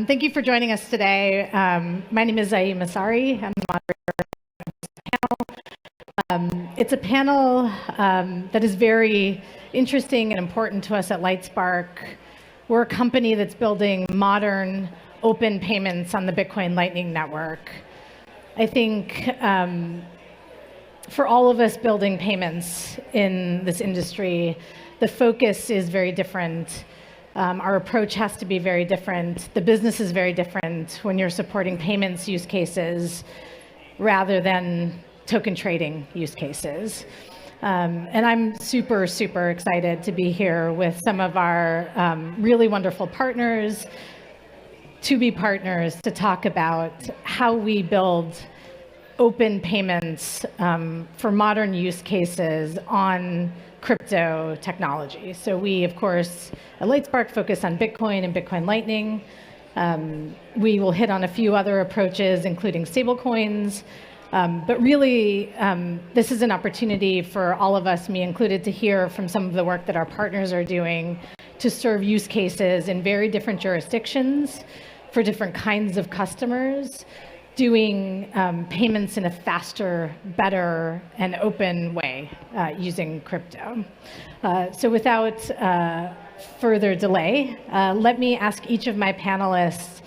Thank you for joining us today. My name is Zaim Masari. I'm the moderator of this panel. It's a panel that is very interesting and important to us at Lightspark. We're a company that's building modern open payments on the Bitcoin Lightning Network. I think for all of us building payments in this industry, the focus is very different. Our approach has to be very different. The business is very different when you're supporting payments use cases rather than token trading use cases. And I'm super, super excited to be here with some of our really wonderful partners, to-be partners, to talk about how we build open payments for modern use cases on crypto technology. So we, of course, at Lightspark focus on Bitcoin and Bitcoin Lightning. We will hit on a few other approaches, including stablecoins. But really, this is an opportunity for all of us, me included, to hear from some of the work that our partners are doing to serve use cases in very different jurisdictions for different kinds of customers, doing payments in a faster, better, and open way using crypto. So without further delay, let me ask each of my panelists,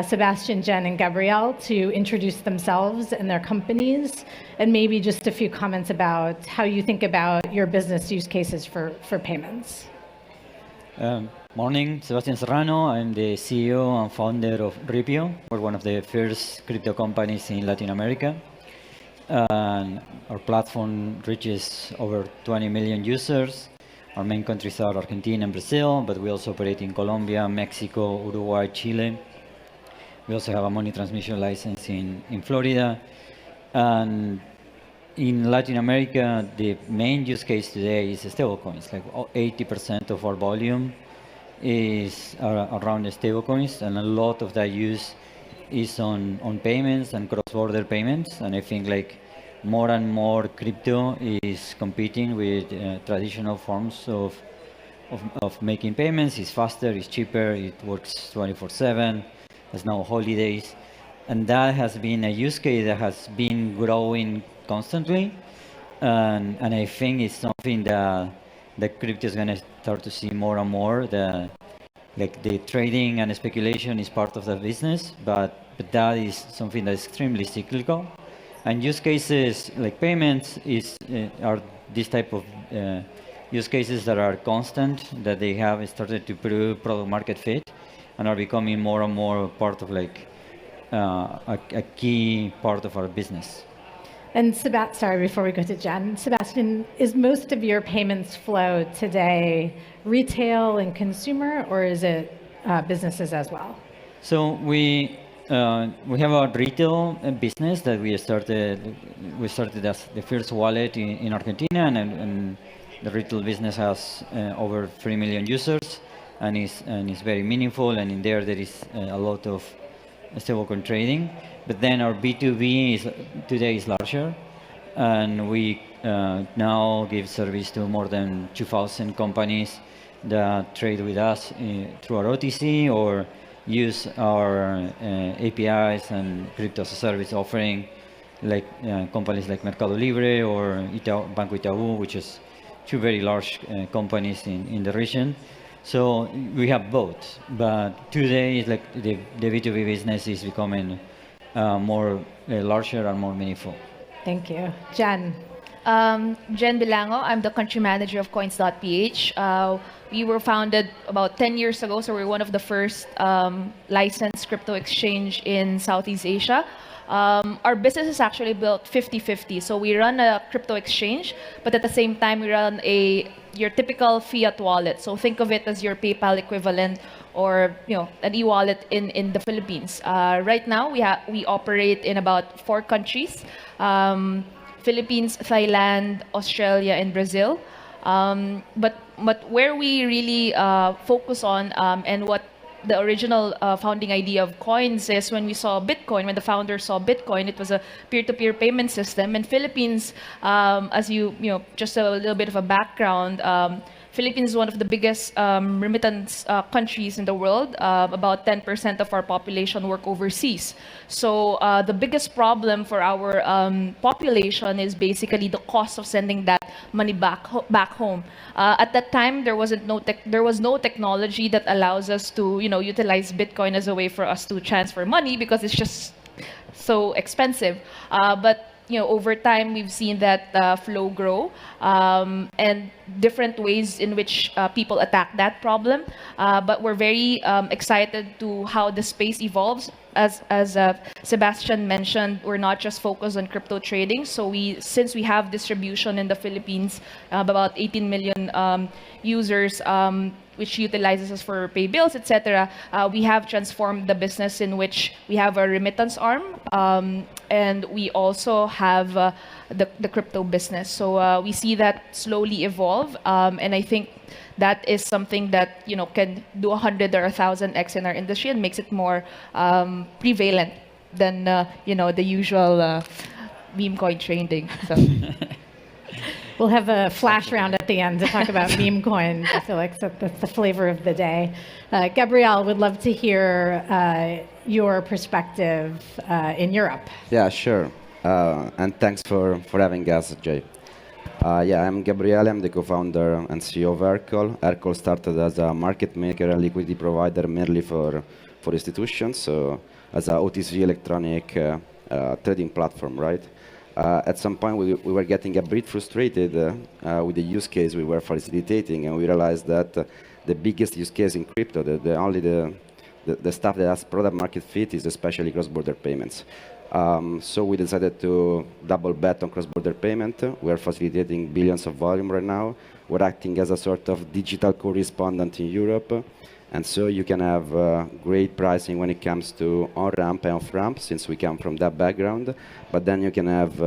Sebastian, Jen, and Gabrielle, to introduce themselves and their companies, and maybe just a few comments about how you think about your business use cases for payments. Morning, Sebastian Serrano. I'm the CEO and founder of Ripio. We're one of the first crypto companies in Latin America. And our platform reaches over 20 million users. Our main countries are Argentina and Brazil, but we also operate in Colombia, Mexico, Uruguay, Chile. We also have a money transmission license in Florida. And in Latin America, the main use case today is stablecoins. Like 80% of our volume is around stablecoins, and a lot of that use is on payments and cross-border payments. And I think like more and more crypto is competing with traditional forms of making payments. It's faster, it's cheaper, it works 24/7. There's no holidays, and that has been a use case that has been growing constantly. And I think it's something that crypto is going to start to see more and more. The trading and speculation is part of the business, but that is something that is extremely cyclical. And use cases like payments are this type of use cases that are constant, that they have started to prove product market fit, and are becoming more and more part of a key part of our business. And sorry, before we go to Jen, Sebastian, is most of your payments flow today retail and consumer, or is it businesses as well? So we have a retail business that we started. We started as the first wallet in Argentina, and the retail business has over 3 million users, and is very meaningful. And in there is a lot of stablecoin trading. But then our B2B today is larger, and we now give service to more than 2,000 companies that trade with us through our OTC or use our APIs and crypto as a service offering, like companies like Mercado Libre or Banco Itaú, which is two very large companies in the region. So we have both, but today is like the B2B business is becoming more larger and more meaningful. Thank you. Jen. Jen Bilango. I'm the country manager of Coins.ph. We were founded about 10 years ago, so we're one of the first licensed crypto exchange in Southeast Asia. Our business is actually built 50-50. So we run a crypto exchange, but at the same time, we run your typical fiat wallet. So think of it as your PayPal equivalent, or an e-wallet in the Philippines. Right now, we operate in about 4 countries: Philippines, Thailand, Australia, and Brazil. But where we really focus on, and what the original founding idea of Coins is, when we saw Bitcoin, when the founders saw Bitcoin, it was a peer-to-peer payment system. And Philippines, as just a little bit of a background, Philippines is one of the biggest remittance countries in the world. About 10% of our population work overseas. So the biggest problem for our population is basically the cost of sending that money back home. At that time, there was no technology that allows us to utilize Bitcoin as a way for us to transfer money because it's just so expensive. But over time, we've seen that flow grow and different ways in which people attack that problem. But we're very excited to how the space evolves. As Sebastian mentioned, we're not just focused on crypto trading. So since we have distribution in the Philippines, about 18 million users, which utilizes us for pay bills, etc. We have transformed the business in which we have a remittance arm, and we also have the crypto business. So we see that slowly evolve, and I think that is something that can do 100 or 1,000x in our industry and makes it more prevalent than the usual meme coin trading. So. We'll have a flash round at the end to talk about meme coins. I feel like that's the flavor of the day. Gabrielle, would love to hear your perspective in Europe. Yeah, sure. And thanks for having us, Jay. I'm Gabriele. I'm the co-founder and CEO of Hercle. Hercle started as a market maker and liquidity provider mainly for institutions, so as a OTC electronic trading platform, right? At some point, we were getting a bit frustrated with the use case we were facilitating, and we realized that the biggest use case in crypto, the stuff that has product market fit, is especially cross-border payments. So we decided to double bet on cross-border payment. We are facilitating billions of volume right now. We're acting as a sort of digital correspondent in Europe. And so you can have great pricing when it comes to on-ramp and off-ramp, since we come from that background. But then you can have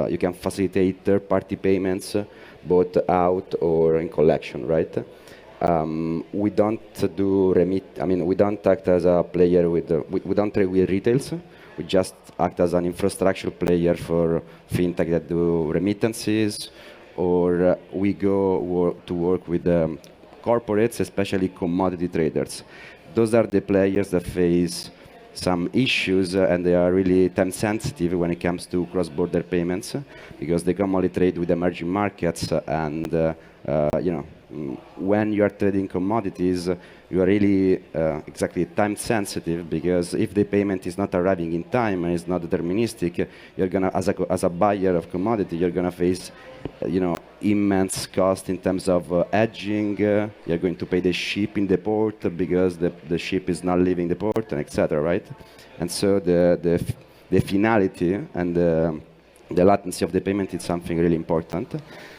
you can facilitate third-party payments, both out or in collection, right? We don't do we don't act as a player with we don't trade with retails. We just act as an infrastructure player for fintech that do remittances, or we go to work with corporates, especially commodity traders. Those are the players that face some issues, and they are really time sensitive when it comes to cross-border payments, because they can only trade with emerging markets, and when you are trading commodities, you are really exactly time sensitive, because if the payment is not arriving in time and is not deterministic, you're gonna, as a buyer of commodity, you're gonna face immense cost in terms of hedging. You're going to pay the ship in the port because the ship is not leaving the port, and etc. Right? And so the finality and the latency of the payment is something really important.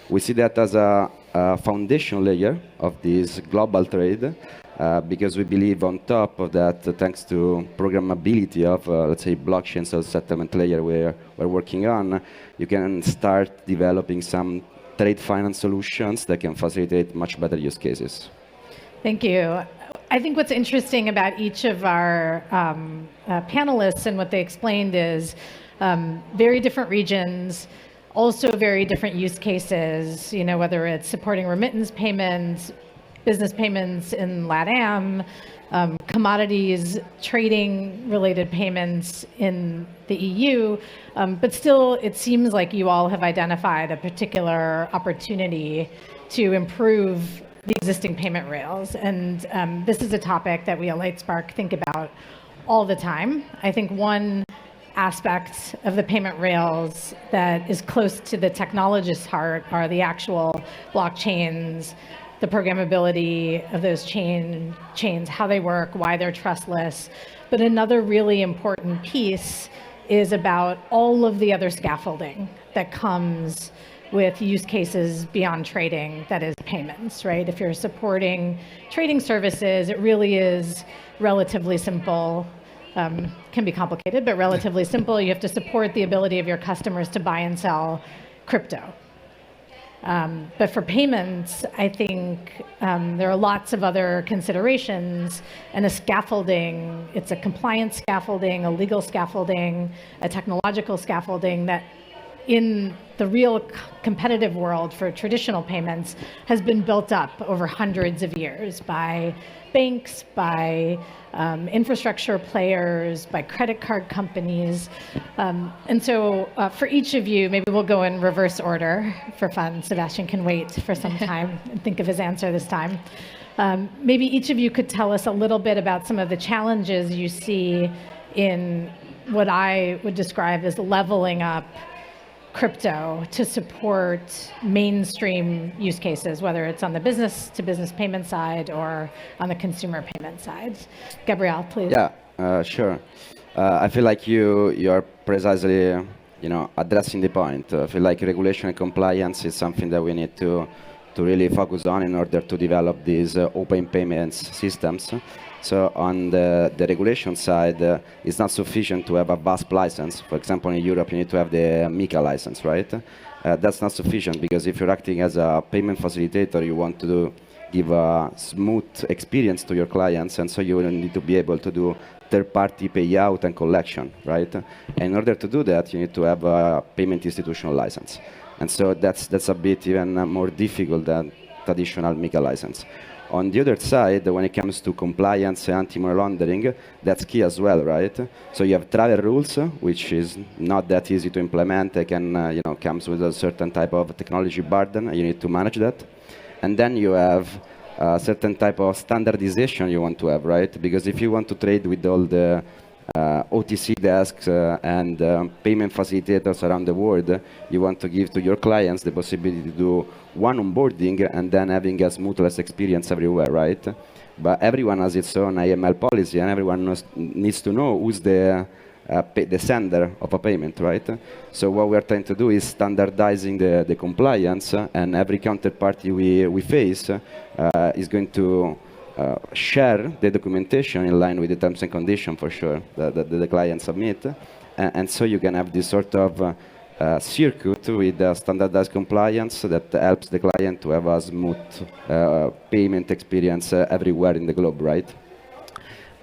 We see that as a foundation layer of this global trade, because we believe on top of that, thanks to programmability of, let's say, blockchains as settlement layer we're working on, you can start developing some trade finance solutions that can facilitate much better use cases. Thank you. I think what's interesting about each of our panelists and what they explained is very different regions, also very different use cases, whether it's supporting remittance payments, business payments in LATAM, commodities, trading-related payments in the EU. But still, it seems like you all have identified a particular opportunity to improve the existing payment rails. And this is a topic that we at Lightspark think about all the time. I think one aspect of the payment rails that is close to the technologist's heart are the actual blockchains, the programmability of those chains, how they work, why they're trustless. But another really important piece is about all of the other scaffolding that comes with use cases beyond trading, that is payments, right? If you're supporting trading services, it really is relatively simple. Can be complicated, but relatively simple. You have to support the ability of your customers to buy and sell crypto. But for payments, I think there are lots of other considerations, and a scaffolding, it's a compliance scaffolding, a legal scaffolding, a technological scaffolding that in the real competitive world for traditional payments has been built up over hundreds of years by banks, by infrastructure players, by credit card companies. And so for each of you, maybe we'll go in reverse order for fun. Sebastian can wait for some time and think of his answer this time. Maybe each of you could tell us a little bit about some of the challenges you see in what I would describe as leveling up crypto to support mainstream use cases, whether it's on the business to business payment side or on the consumer payment side. Gabriel, please. Yeah, sure. I feel like you're precisely, addressing the point. I feel like regulation and compliance is something that we need to really focus on in order to develop these open payments systems. So on the regulation side, it's not sufficient to have a VASP license. For example, in Europe, you need to have the MiCA license, right? That's not sufficient because if you're acting as a payment facilitator, you want to give a smooth experience to your clients, and so you will need to be able to do third-party payout and collection, right? And in order to do that, you need to have a payment institutional license. And so that's a bit even more difficult than traditional MiCA license. On the other side, when it comes to compliance and anti-money laundering, that's key as well, right? So you have travel rules, which is not that easy to implement. It can, comes with a certain type of technology burden, and you need to manage that. And then you have a certain type of standardization you want to have, right? Because if you want to trade with all the OTC desks and payment facilitators around the world, you want to give to your clients the possibility to do one onboarding and then having a smoothless experience everywhere, right? But everyone has its own AML policy, and everyone needs to know who's the sender of a payment, right? So what we're trying to do is standardizing the compliance, and every counterparty we face is going to share the documentation in line with the terms and conditions, for sure, that the client submit. And so you can have this sort of circuit with standardized compliance that helps the client to have a smooth payment experience everywhere in the globe, right?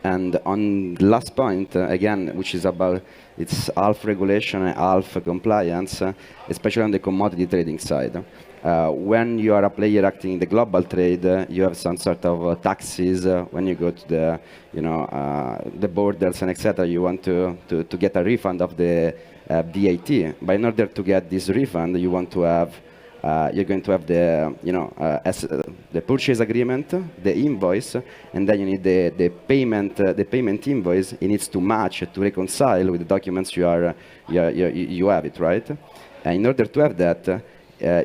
And on the last point, again, which is about, it's half regulation and half compliance, especially on the commodity trading side. When you are a player acting in the global trade, you have some sort of taxes when you go to the, the borders and etc. You want to get a refund of the VAT. But in order to get this refund, you want to have, you're going to have the, the purchase agreement, the invoice, and then you need the payment invoice. It needs to match, to reconcile with the documents you have it, right? And in order to have that,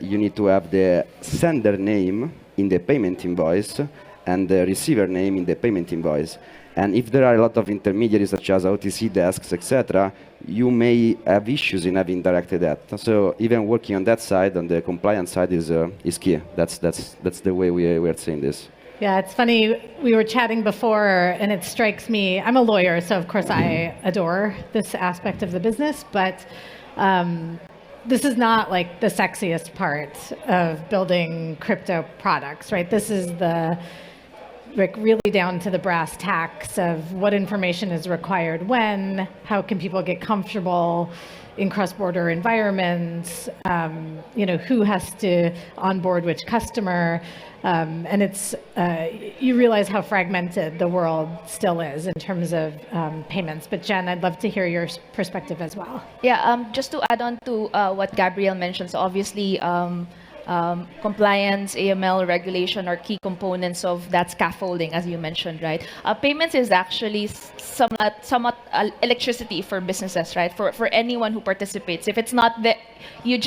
you need to have the sender name in the payment invoice and the receiver name in the payment invoice. And if there are a lot of intermediaries, such as OTC desks, etc., you may have issues in having directed that. So even working on that side, on the compliance side, is key. That's the way we are seeing this. Yeah, it's funny. We were chatting before, and it strikes me. I'm a lawyer, so of course I adore this aspect of the business, but this is not like the sexiest part of building crypto products, right? This is the really down to the brass tacks of what information is required when, how can people get comfortable in cross-border environments, who has to onboard which customer, and it's you realize how fragmented the world still is in terms of payments. But Jen, I'd love to hear your perspective as well. Yeah, just to add on to what Gabriel mentioned, so obviously compliance, AML, regulation are key components of that scaffolding, as you mentioned, right? Payments is actually somewhat electricity for businesses, right? For anyone who participates. If it's not there, it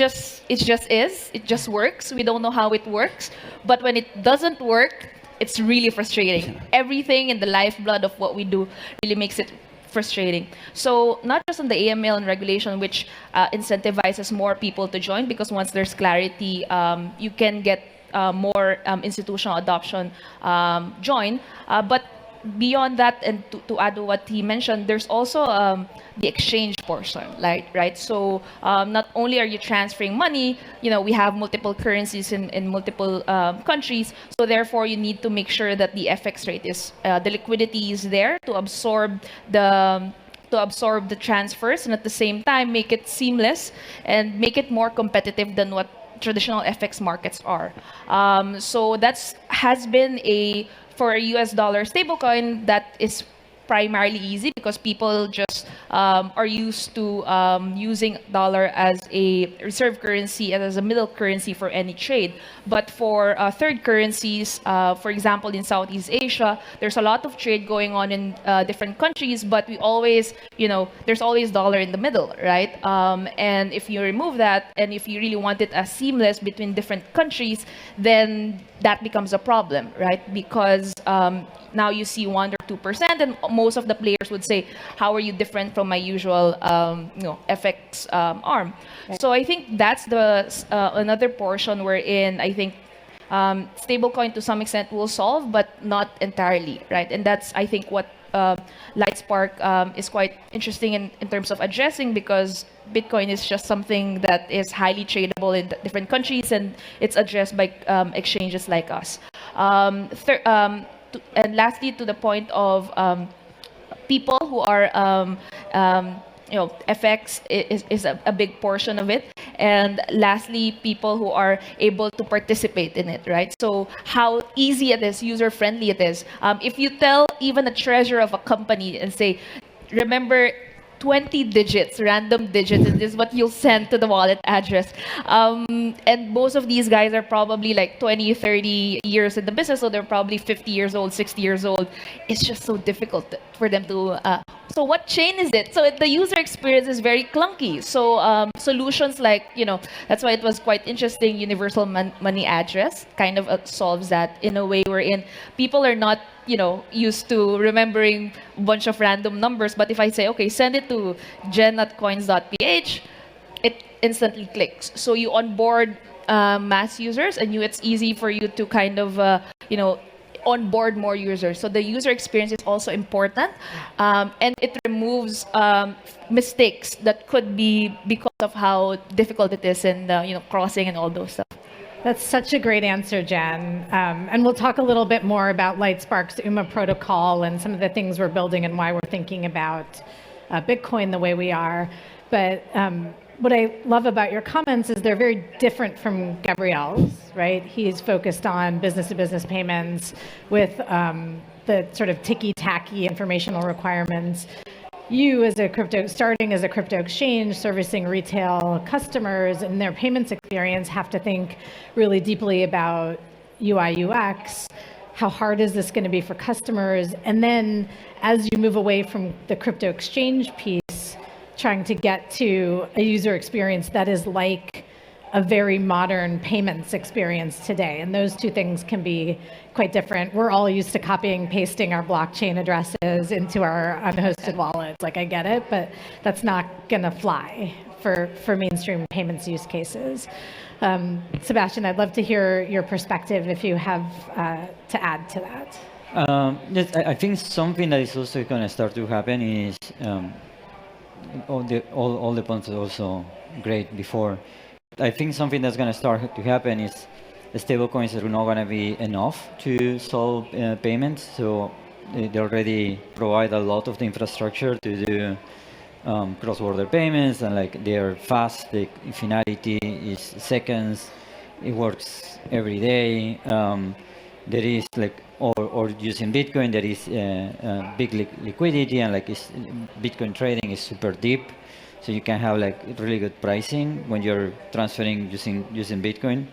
just works. We don't know how it works, but when it doesn't work, it's really frustrating. Everything in the lifeblood of what we do really makes it frustrating. So not just on the AML and regulation, which incentivizes more people to join, because once there's clarity, you can get more institutional adoption join. But beyond that, and to add to what he mentioned, there's also the exchange portion, right? So not only are you transferring money, we have multiple currencies in multiple countries, so therefore you need to make sure that the FX rate is, the liquidity is there to absorb the to absorb the transfers and at the same time make it seamless and make it more competitive than what traditional FX markets are. So that's has been for a US dollar stablecoin that is primarily easy because people just are used to using dollar as a reserve currency and as a middle currency for any trade. But for third currencies, for example, in Southeast Asia, there's a lot of trade going on in different countries, but we always, there's always dollar in the middle, right? And if you remove that, and if you really want it as seamless between different countries, then that becomes a problem, right? Because now you see 1 or 2%, and most of the players would say, "How are you different from my usual, FX arm?" Right. So I think that's the another portion wherein I think stablecoin to some extent will solve, but not entirely, right? And that's I think what Lightspark is quite interesting in terms of addressing, because Bitcoin is just something that is highly tradable in different countries, and it's addressed by exchanges like us. And lastly, to the point of people who are, FX is a big portion of it. And lastly, people who are able to participate in it, right? So how easy it is, user-friendly it is. If you tell even a treasurer of a company and say, remember 20 digits, random digits, and this is what you'll send to the wallet address. And most of these guys are probably like 20, 30 years in the business, so they're probably 50 years old, 60 years old. It's just so difficult for them to... so what chain is it? So the user experience is very clunky. So solutions like, that's why it was quite interesting, universal money address kind of solves that in a way wherein people are not used to remembering a bunch of random numbers. But if I say, okay, send it to Coins.ph, it instantly clicks. So you onboard mass users, and it's easy for you to kind of, onboard more users. So the user experience is also important, and it removes mistakes that could be because of how difficult it is and crossing and all those stuff. That's such a great answer, Jen. And we'll talk a little bit more about Lightspark's UMA protocol and some of the things we're building and why we're thinking about Bitcoin the way we are. But what I love about your comments is they're very different from Gabriel's, right? He's focused on business-to-business payments with the sort of ticky-tacky informational requirements. You, as starting as a crypto exchange, servicing retail customers and their payments experience, have to think really deeply about UI, UX. How hard is this going to be for customers? And then as you move away from the crypto exchange piece, trying to get to a user experience that is like a very modern payments experience today. And those two things can be quite different. We're all used to copying, pasting our blockchain addresses into our unhosted wallets. Like, I get it, but that's not gonna fly for mainstream payments use cases. Sebastian, I'd love to hear your perspective if you have to add to that. Yes, I think something that is also going to start to happen is all the points are also great before. I think something that's going to start to happen is the stablecoins are not going to be enough to solve payments. So they already provide a lot of the infrastructure to do cross-border payments, and like they're fast. The finality is seconds. It works every day. There is like, or using Bitcoin, there is big liquidity, and like Bitcoin trading is super deep. So you can have like really good pricing when you're transferring using Bitcoin.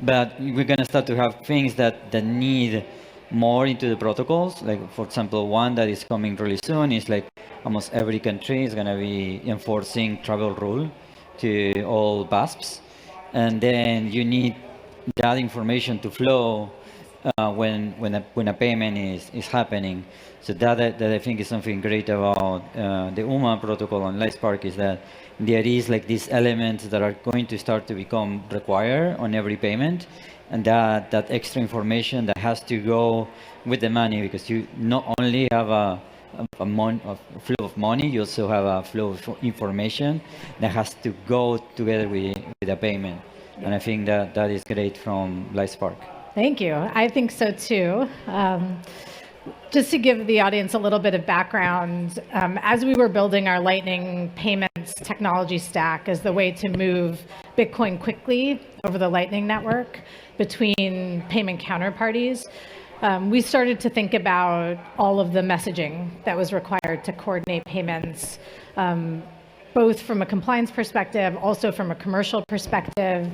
But we're gonna start to have things that need more into the protocols. Like, for example, one that is coming really soon is like almost every country is gonna be enforcing travel rule to all BASPs. And then you need that information to flow when a payment is happening. So that I think is something great about the UMA protocol on Lightspark, is that there is like these elements that are going to start to become required on every payment, and that extra information that has to go with the money, because you not only have a flow of money, you also have a flow of information that has to go together with a payment. And I think that is great from Lightspark. Thank you. I think so too. Just to give the audience a little bit of background, as we were building our Lightning payments technology stack as the way to move Bitcoin quickly over the Lightning Network between payment counterparties, we started to think about all of the messaging that was required to coordinate payments, both from a compliance perspective, also from a commercial perspective.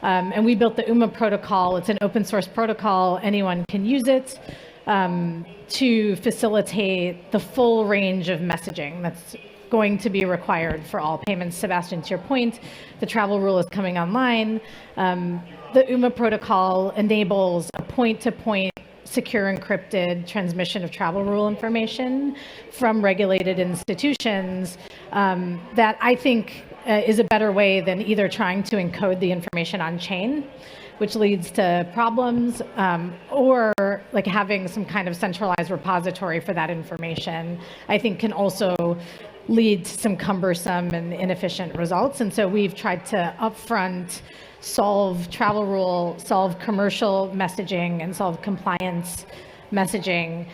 And we built the UMA protocol. It's an open source protocol. Anyone can use it to facilitate the full range of messaging that's going to be required for all payments. Sebastian, to your point, the travel rule is coming online. The UMA protocol enables a point-to-point secure encrypted transmission of travel rule information from regulated institutions that I think is a better way than either trying to encode the information on chain, which leads to problems, or like having some kind of centralized repository for that information, I think can also lead to some cumbersome and inefficient results. And so we've tried to upfront solve travel rule, solve commercial messaging, and solve compliance messaging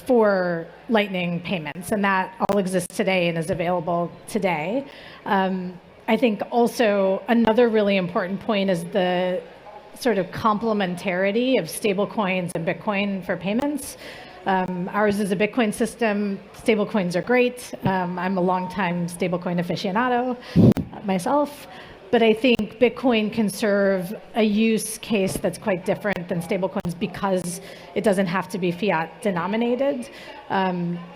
for Lightning payments. And that all exists today and is available today. I think also another really important point is the sort of complementarity of stablecoins and Bitcoin for payments. Ours is a Bitcoin system. Stablecoins are great. I'm a longtime stablecoin aficionado myself. But I think Bitcoin can serve a use case that's quite different than stablecoins because it doesn't have to be fiat denominated.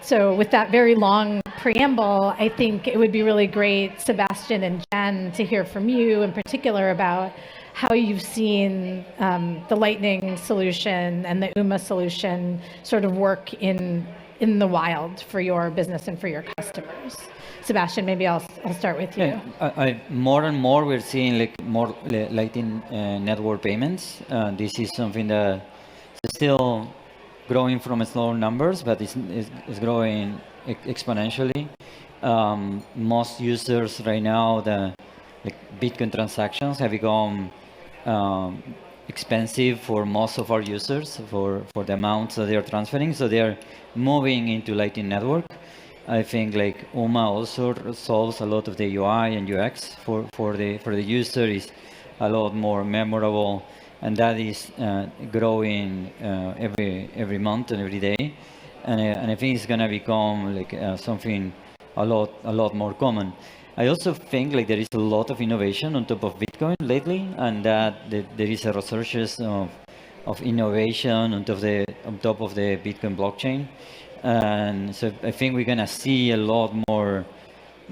So with that very long preamble, I think it would be really great, Sebastian and Jen, to hear from you in particular about how you've seen the Lightning solution and the UMA solution sort of work in the wild for your business and for your customers. Sebastian, maybe I'll start with you. Yeah, more and more we're seeing like more Lightning network payments. This is something that is still growing from slow numbers, but it's growing exponentially. Most users right now, the Bitcoin transactions have become expensive for most of our users for the amounts that they're transferring. So they're moving into Lightning Network. I think like UMA also solves a lot of the UI and UX for the user, is a lot more memorable, and that is growing every month and every day, and I think it's gonna become like something a lot more common. I also think like there is a lot of innovation on top of Bitcoin lately, and that there is a resurgence of innovation on top of the Bitcoin blockchain. And so I think we're gonna see a lot more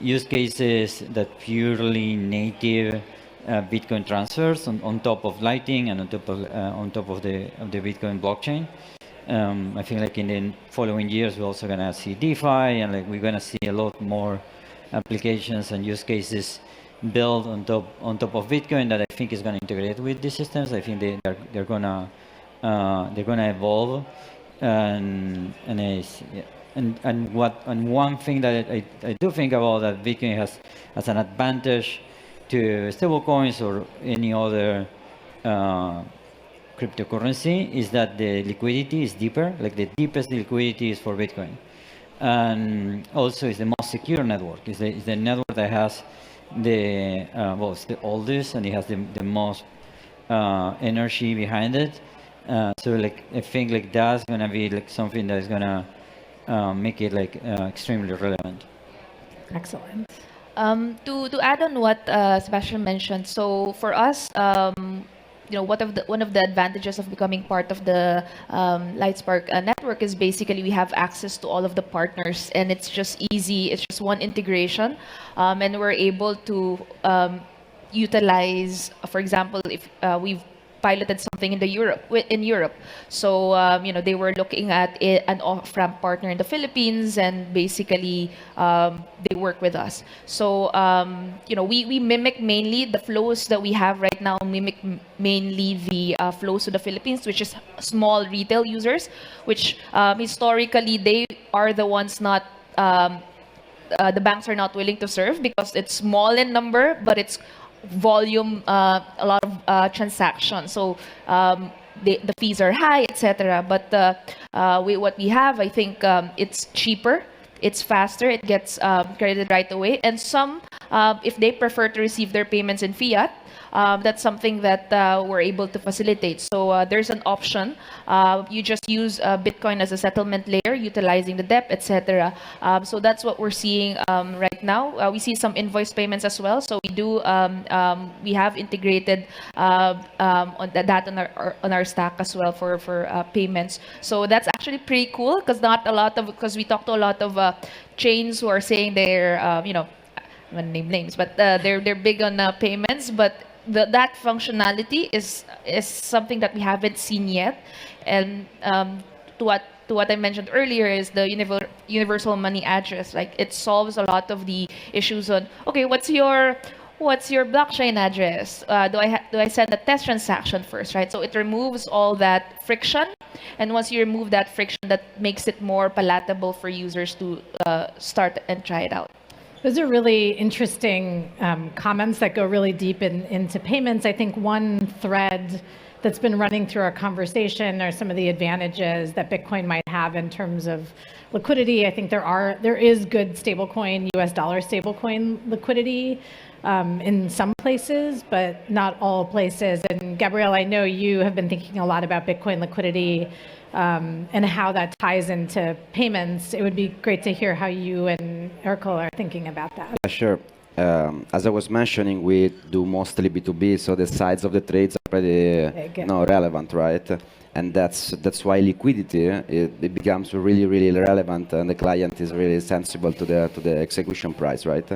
use cases that purely native Bitcoin transfers on top of Lightning and on top of the Bitcoin blockchain. I think like in the following years we're also gonna see DeFi, and like we're gonna see a lot more applications and use cases built on top of Bitcoin that I think is gonna integrate with these systems. I think they're gonna evolve. And one thing that I do think about that Bitcoin has as an advantage to stablecoins or any other cryptocurrency is that the liquidity is deeper. Like the deepest liquidity is for Bitcoin, and also it's the most secure network. It's the network that has it's the oldest, and it has the most energy behind it. So like I think like that's gonna be like something that is gonna make it like extremely relevant. Excellent. To add on what Sebastian mentioned, so for us, one of the advantages of becoming part of the Lightspark network is basically we have access to all of the partners, and it's just easy. It's just one integration, and we're able to utilize, for example, if we've piloted something in Europe. So they were looking at an off-ramp partner in the Philippines, and basically they work with us. So we mimic mainly the flows that we have right now. Mimic mainly the flows to the Philippines, which is small retail users, which historically they are the ones not. The banks are not willing to serve because it's small in number, but it's volume, a lot of transactions. So the fees are high, etc. But what we have, I think it's cheaper, it's faster, it gets credited right away. And some, if they prefer to receive their payments in fiat, that's something that we're able to facilitate. So there's an option. You just use Bitcoin as a settlement layer, utilizing the DEP, etc. So that's what we're seeing right now. We see some invoice payments as well. So we have integrated that on our stack as well for payments. So that's actually pretty cool, because we talked to a lot of chains who are saying they're I'm gonna name names, but they're big on payments, but that functionality is something that we haven't seen yet. And to what I mentioned earlier is the universal money address. Like, it solves a lot of the issues on, okay, what's your blockchain address? Do I send a test transaction first, right? So it removes all that friction, and once you remove that friction, that makes it more palatable for users to start and try it out. Those are really interesting comments that go really deep into payments. I think one thread that's been running through our conversation are some of the advantages that Bitcoin might have in terms of liquidity. I think there is good stablecoin, US dollar stablecoin liquidity in some places, but not all places. And Gabrielle, I know you have been thinking a lot about Bitcoin liquidity and how that ties into payments. It would be great to hear how you and Hercle are thinking about that. Yeah, sure. As I was mentioning, we do mostly B2B, so the size of the trades are pretty relevant, right? And that's why liquidity it becomes really, really relevant, and the client is really sensible to the execution price, right?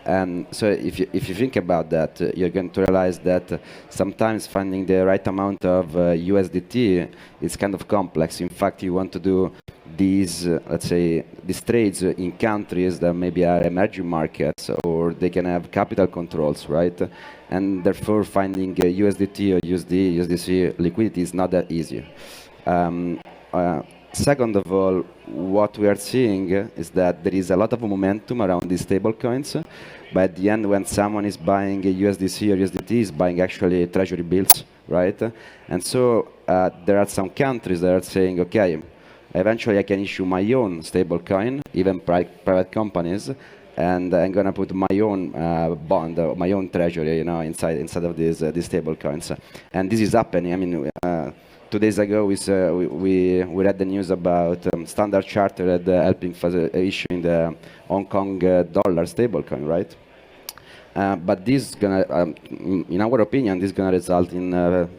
And so if you think about that, you're going to realize that sometimes finding the right amount of USDT is kind of complex. In fact, you want to do these, let's say, these trades in countries that maybe are emerging markets, or they can have capital controls, right? And therefore, finding USDT or USDC liquidity is not that easy. Second of all, what we are seeing is that there is a lot of momentum around these stablecoins, but at the end, when someone is buying a USDC or USDT, is buying actually treasury bills, right? And so there are some countries that are saying, okay, eventually I can issue my own stablecoin, even private companies, and I'm gonna put my own bond, my own treasury, inside of these stablecoins. And this is happening. I mean, 2 days ago, we read the news about Standard Chartered helping issuing the Hong Kong dollar stablecoin, right? But this is gonna, in our opinion, this is gonna result in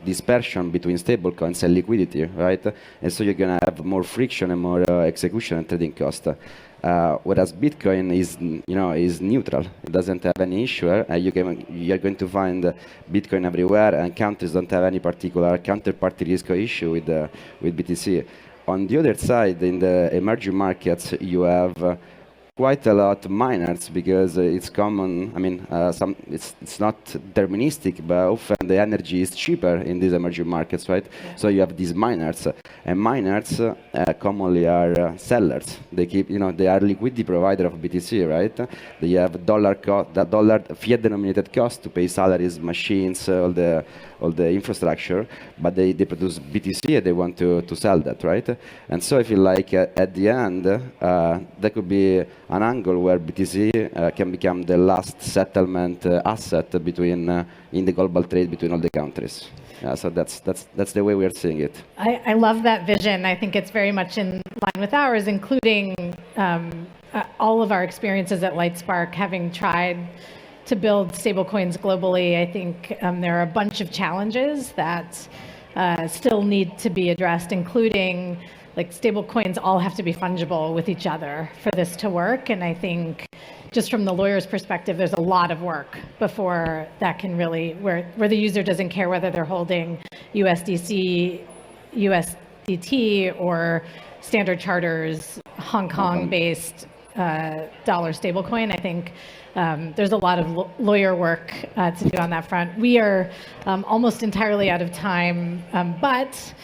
dispersion between stablecoins and liquidity, right? And so you're gonna have more friction and more execution and trading cost. Whereas Bitcoin is neutral. It doesn't have any issue. You're going to find Bitcoin everywhere, and countries don't have any particular counterparty risk or issue with BTC. On the other side, in the emerging markets, you have quite a lot of miners, because it's common. I mean, it's not deterministic, but often the energy is cheaper in these emerging markets, right? Yeah. So you have these miners, and miners commonly are sellers. They they are liquidity provider of BTC, right? They have dollar fiat denominated cost to pay salaries, machines, all the infrastructure, but they produce BTC and they want to sell that, right? And so I feel like at the end, there could be an angle where BTC can become the last settlement asset between in the global trade between all the countries. So that's the way we are seeing it. I love that vision. I think it's very much in line with ours, including all of our experiences at Lightspark, having tried to build stablecoins globally. I think there are a bunch of challenges that still need to be addressed, including like stablecoins all have to be fungible with each other for this to work. And I think just from the lawyer's perspective, there's a lot of work before that can really, where the user doesn't care whether they're holding USDC, USDT, or Standard Charter's Hong Kong-based dollar stablecoin. I think there's a lot of lawyer work to do on that front. We are almost entirely out of time, but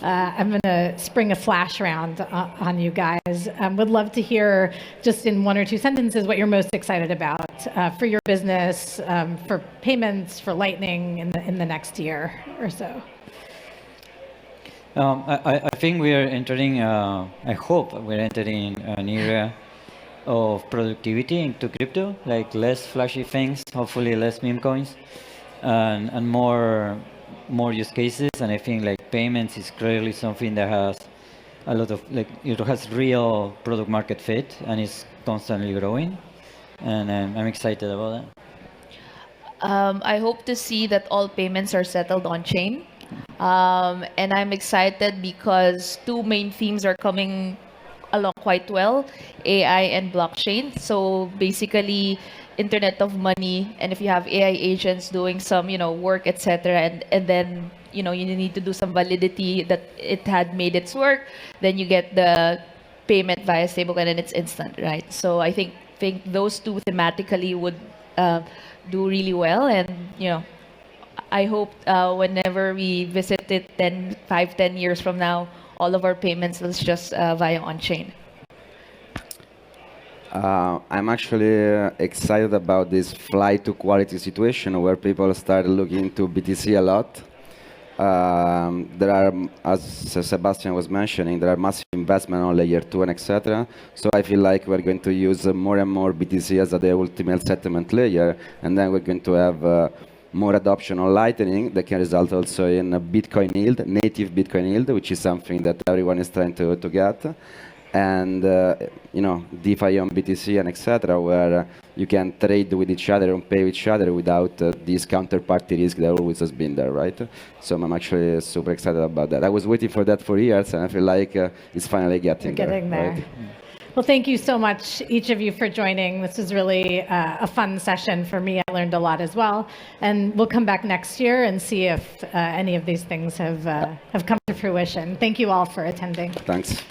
I'm going to spring a flash round on you guys. Would love to hear, just in 1 or 2 sentences, what you're most excited about for your business, for payments, for Lightning in the next year or so. I think we are entering, I hope we're entering an era of productivity into crypto, like less flashy things, hopefully less meme coins, and more use cases. And I think like payments is clearly something that has a lot of like it has real product market fit and is constantly growing. And I'm excited about that. I hope to see that all payments are settled on chain. And I'm excited because two main themes are coming along quite well, AI and blockchain. So basically, Internet of Money, and if you have AI agents doing some, work, etc., and then you need to do some validity that it had made its work, then you get the payment via stablecoin and it's instant, right? So I think those two thematically would do really well, and I hope whenever we visit it 10 years from now, all of our payments is just via on-chain. I'm actually excited about this flight to quality situation where people start looking into BTC a lot. There are, as Sebastian was mentioning, there are massive investment on layer 2 and etc. So I feel like we're going to use more and more BTC as the ultimate settlement layer, and then we're going to have more adoption on Lightning that can result also in a Bitcoin yield, native Bitcoin yield, which is something that everyone is trying to get. And DeFi on BTC and etc., where you can trade with each other and pay with each other without this counterparty risk that always has been there, right? So I'm actually super excited about that. I was waiting for that for years, and I feel like it's finally getting there. Right? Well, thank you so much, each of you, for joining. This was really a fun session for me. I learned a lot as well. And we'll come back next year and see if any of these things have come to fruition. Thank you all for attending. Thanks.